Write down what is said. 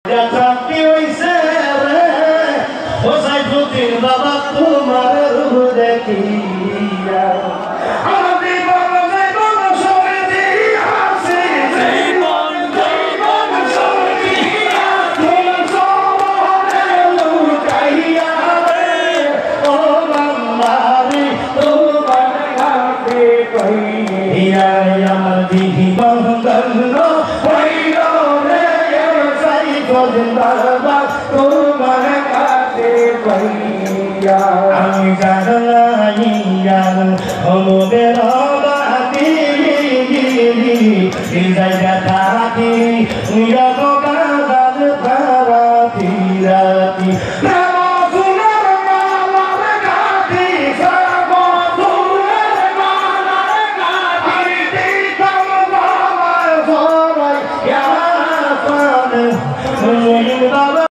চাকরি হইছে রে ও সাইফুদ্দিন বাবা তোমার রূপ দেখিয়া আমার জীবন জীবন সরে দিয়াছি জীবন জীবন সরে দিয়াছি তোমারে লুকাইয়া রে ও বাংলারি তোমার ঘাটে কইয়া আমার জীবন গন্ধ হইল রে বাবা তোমার কাছে পাইয়া আমি জানাইয়া মোদের বাতি জায়গা থাকি গাদার ভারাতি রাতি